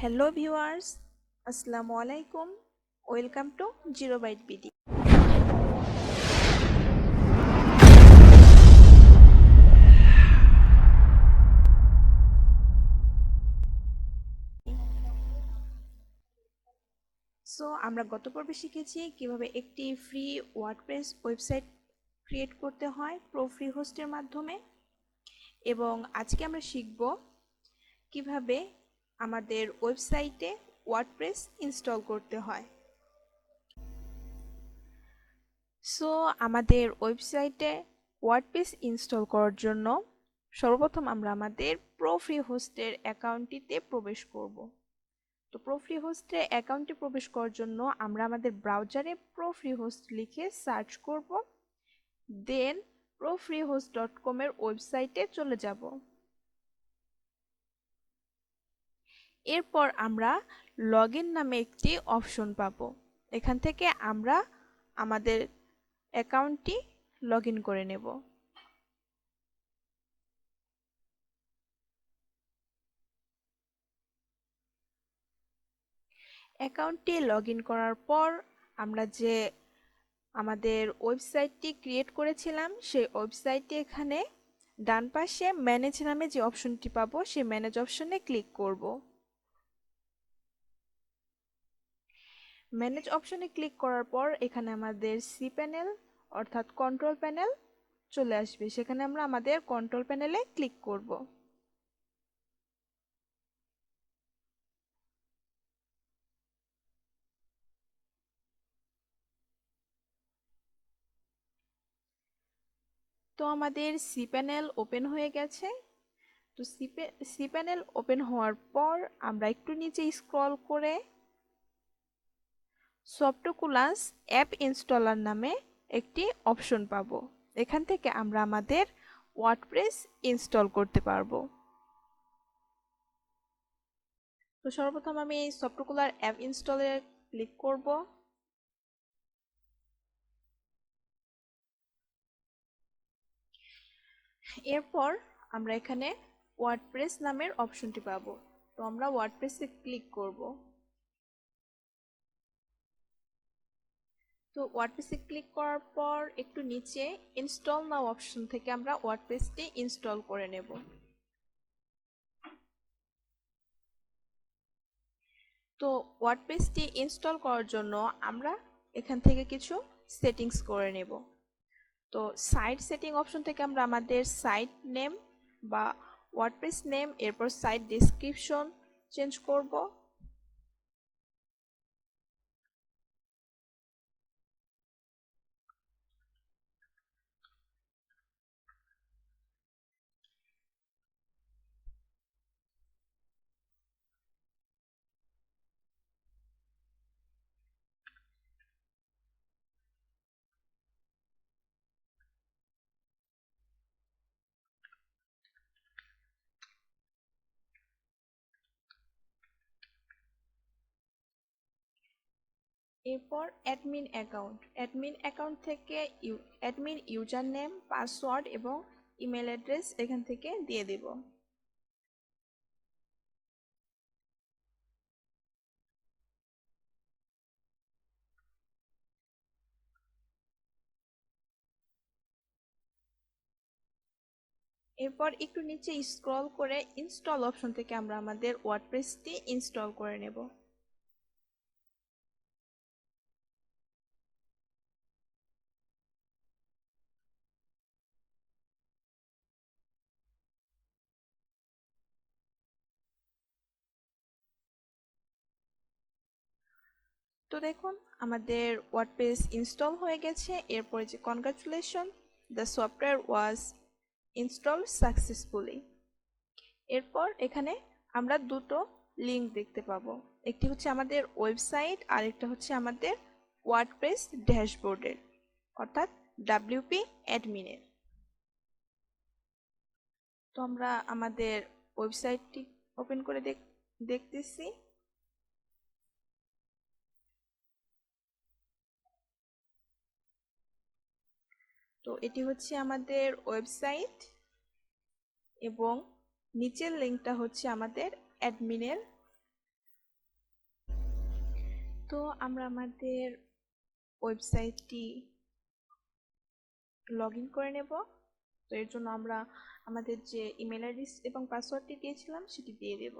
Hello viewers, আসসালামু আলাইকুম। Welcome to Zero Byte BD. আমরা গত পর্বে শিখেছি কিভাবে একটি ফ্রি ওয়ার্ডপ্রেস ওয়েবসাইট ক্রিয়েট করতে হয় প্রো ফ্রি হোস্টের মাধ্যমে, এবং আজকে আমরা শিখব কিভাবে আমাদের ওয়েবসাইটে ওয়ার্ডপ্রেস ইনস্টল করতে হয়। আমাদের ওয়েবসাইটে ওয়ার্ডপ্রেস ইনস্টল করার জন্য সর্বপ্রথম আমরা আমাদের প্রো ফ্রি হোস্টের অ্যাকাউন্টটিতে প্রবেশ করব। তো প্রো ফ্রি হোস্টে অ্যাকাউন্টে প্রবেশ করার জন্য আমরা আমাদের ব্রাউজারে প্রো ফ্রি হোস্ট লিখে সার্চ করব, দেন profreehost.com এর ওয়েবসাইটে চলে যাব। এরপর আমরা লগইন নামে একটি অপশন পাবো। এখান থেকে আমরা আমাদের অ্যাকাউন্টটি লগইন করে নেব। অ্যাকাউন্টটি লগইন করার পর আমরা যে আমাদের ওয়েবসাইটটি ক্রিয়েট করেছিলাম সেই ওয়েবসাইটটি এখানে ডান পাশে ম্যানেজ নামে যে অপশনটি পাবো সেই ম্যানেজ অপশনে ক্লিক করব। ম্যানেজ অপশনে ক্লিক করার পর এখানে আমাদের সি প্যানেল অর্থাৎ কন্ট্রোল প্যানেল চলে আসবে। সেখানে আমরা আমাদের কন্ট্রোল প্যানেলে ক্লিক করব। তো আমাদের সি প্যানেল ওপেন হয়ে গেছে। তো সি প্যানেল ওপেন হওয়ার পর আমরা একটু নিচে স্ক্রল করে সফটাকুলাস অ্যাপ ইনস্টলার নামে একটি অপশন পাবো। এখান থেকে আমরা আমাদের ওয়ার্ডপ্রেস ইনস্টল করতে পারবো। তো সর্বপ্রথম আমি এই সফটাকুলার অ্যাপ ইনস্টলে ক্লিক করব। এরপর আমরা এখানে ওয়ার্ডপ্রেস নামের অপশনটি পাবো। তো আমরা ওয়ার্ডপ্রেসে ক্লিক করব। তো ওয়ার্ডপ্রেসে ক্লিক করার পর একটু নিচে ইনস্টল নাও অপশন থেকে আমরা ওয়ার্ডপ্রেসটি ইনস্টল করে নেব। তো ওয়ার্ডপ্রেসটি ইনস্টল করার জন্য আমরা এখান থেকে কিছু সেটিংস করে নেব। তো সাইট সেটিং অপশন থেকে আমরা আমাদের সাইট নেম বা ওয়ার্ডপ্রেস নেম, এরপর সাইট ডেসক্রিপশন চেঞ্জ করব। এরপর অ্যাডমিন অ্যাকাউন্ট থেকে অ্যাডমিন ইউজার নেম, পাসওয়ার্ড এবং ইমেল অ্যাড্রেস এখান থেকে দিয়ে দেব। এরপর একটু নিচে স্ক্রল করে ইনস্টল অপশন থেকে আমরা আমাদের ওয়ার্ডপ্রেসটি ইনস্টল করে নেব। তো দেখুন আমাদের ওয়ার্ডপ্রেস ইনস্টল হয়ে গেছে। এরপরে যে congratulation, the software was install successfully. এরপর এখানে আমরা দুটো লিঙ্ক দেখতে পাবো। একটি হচ্ছে আমাদের ওয়েবসাইট আর একটা হচ্ছে আমাদের ওয়ার্ডপ্রেস ড্যাশবোর্ডের অর্থাৎ ডাব্লিউপি অ্যাডমিনের। তো আমরা আমাদের ওয়েবসাইটটি ওপেন করে দেখতেছি। তো এটি হচ্ছে আমাদের ওয়েবসাইট এবং নিচের লিঙ্কটা হচ্ছে আমাদের অ্যাডমিনের তো আমরা আমাদের ওয়েবসাইটটি লগ ইন করে নেব। তো এর জন্য আমরা আমাদের যে ইমেল আইডি এবং পাসওয়ার্ডটি দিয়েছিলাম সেটি দিয়ে দেব।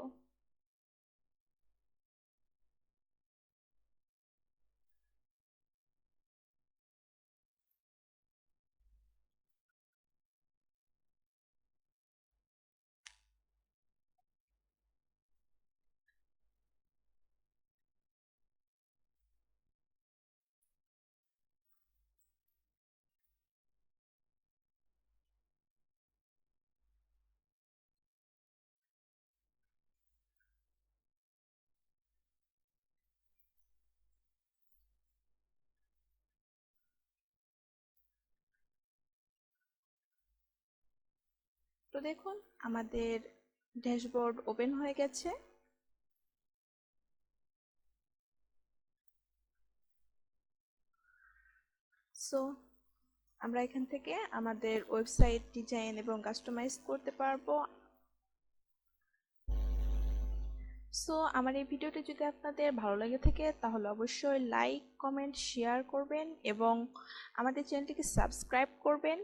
তো দেখুন আমাদের ড্যাশবোর্ড ওপেন হয়ে গেছে। সো আমরা এখান থেকে আমাদের ওয়েবসাইট ডিজাইন এবং কাস্টমাইজ করতে পারবো। সো আমার এই ভিডিওটি যদি আপনাদের ভালো লেগে থাকে তাহলে অবশ্যই লাইক, কমেন্ট, শেয়ার করবেন এবং আমাদের চ্যানেলটিকে সাবস্ক্রাইব করবেন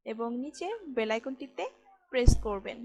এবং নিচে বেল আইকনটিতে প্রেস করবেন।